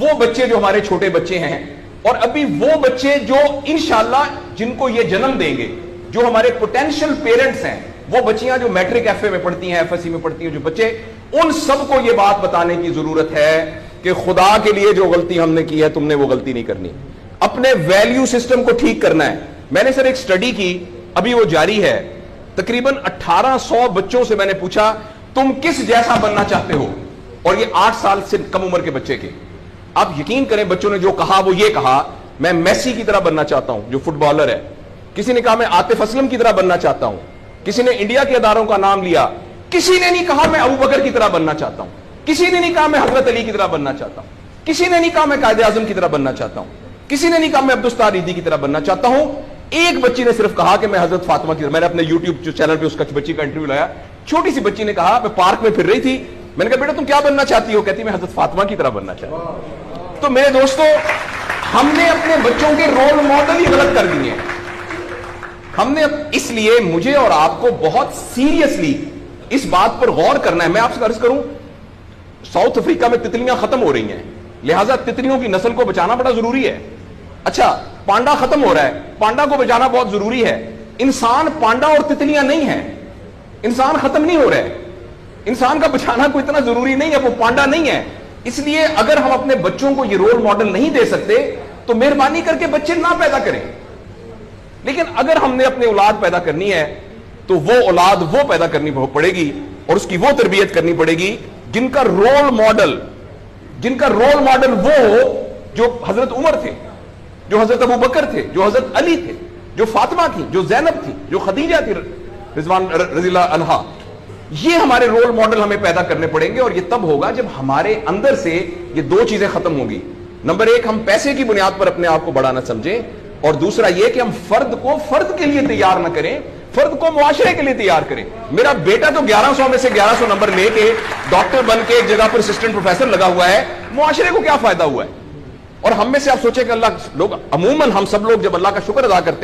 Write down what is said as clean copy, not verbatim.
وہ بچے جو ہمارے چھوٹے بچے ہیں اور ابھی وہ بچے جو انشاءاللہ جن کو یہ جنم دیں گے، جو ہمارے پوٹینشل پیرنٹس ہیں، وہ بچیاں جو میٹرک ایف اے میں پڑھتی ہیں، ایف ایس سی میں پڑھتی ہیں، جو بچے، ان سب کو یہ بات بتانے کی ضرورت ہے کہ خدا کے لیے جو غلطی ہم نے کی ہے تم نے وہ غلطی نہیں کرنی، اپنے ویلیو سسٹم کو ٹھیک کرنا ہے۔ میں نے سر ایک سٹڈی کی، ابھی وہ جاری ہے، تقریباً 1800 بچوں سے میں نے پوچھا تم کس جیسا بننا چاہتے ہو، اور یہ 8 سال سے کم عمر کے بچے کے۔ آپ یقین کریں بچوں نے جو کہا وہ یہ کہا میں میسی کی طرح بننا چاہتا ہوں جو فٹ بالر ہے، کسی نے کہا میں عاطف اسلم کی طرح بننا چاہتا ہوں، کسی نے انڈیا کے اداروں کا نام لیا، کسی نے نہیں کہا میں ابو بکر کی طرح بننا چاہتا ہوں، کسی نے نہیں کہا میں حضرت علی کی طرح بننا چاہتا ہوں، کسی نے نہیں کہا میں قائد اعظم کی طرح بننا چاہتا ہوں، کسی نے نہیں کہا میں عبدالستار ریدی کی طرح بننا چاہتا ہوں۔ ایک بچی نے صرف کہا کہ میں حضرت فاطمہ کی طرح۔ میں نے اپنے یوٹیوب چینل پہ اس بچی کا انٹرویو لایا، چھوٹی سی بچی نے کہا میں پارک میں پھر رہی تھی، میں نے کہا بیٹا تم کیا بننا چاہتی ہو؟ کہتی میں حضرت فاطمہ کی طرح بننا چاہتی ہوں۔ تو میرے دوستو، ہم نے اپنے بچوں کے رول ماڈل ہی غلط کر دیے ہیں۔ ہم نے اس لیے مجھے اور آپ کو بہت سیریسلی اس بات پر غور کرنا ہے۔ میں آپ سے عرض کروں، ساؤتھ افریقہ میں تتلیاں ختم ہو رہی ہیں، لہٰذا تتلیوں کی نسل کو بچانا بڑا ضروری ہے۔ اچھا، پانڈا ختم ہو رہا ہے، پانڈا کو بچانا بہت ضروری ہے۔ انسان پانڈا اور تتلیاں نہیں ہیں، انسان ختم نہیں ہو رہا ہے، انسان کا بچانا کوئی اتنا ضروری نہیں ہے، وہ پانڈا نہیں ہے۔ اس لیے اگر ہم اپنے بچوں کو یہ رول ماڈل نہیں دے سکتے تو مہربانی کر کے بچے نہ پیدا کریں، لیکن اگر ہم نے اپنی اولاد پیدا کرنی ہے تو وہ اولاد وہ پیدا کرنی پڑے گی اور اس کی وہ تربیت کرنی پڑے گی جن کا رول ماڈل وہ جو حضرت عمر تھے، جو حضرت ابو بکر تھے، جو حضرت علی تھے، جو فاطمہ تھی، جو زینب تھی، جو خدیجہ تھی رضوان رضی اللہ عنہا۔ یہ ہمارے رول ماڈل ہمیں پیدا کرنے پڑیں گے، اور یہ تب ہوگا جب ہمارے اندر سے یہ دو چیزیں ختم ہوگی۔ نمبر ایک، ہم پیسے کی بنیاد پر اپنے آپ کو بڑا نہ سمجھیں، اور دوسرا یہ کہ ہم فرد کو فرد کے لیے تیار نہ کریں، فرد کو معاشرے کے لیے تیار کریں۔ میرا بیٹا تو 1100 میں سے 1100 نمبر لے کے ڈاکٹر بن کے ایک جگہ پر اسسٹنٹ پروفیسر لگا ہوا ہے، معاشرے کو کیا فائدہ ہوا ہے؟ اور ہم میں سے آپ سوچیں کہ اللہ، لوگ عموماً ہم سب لوگ جب اللہ کا شکر ادا کرتے ہیں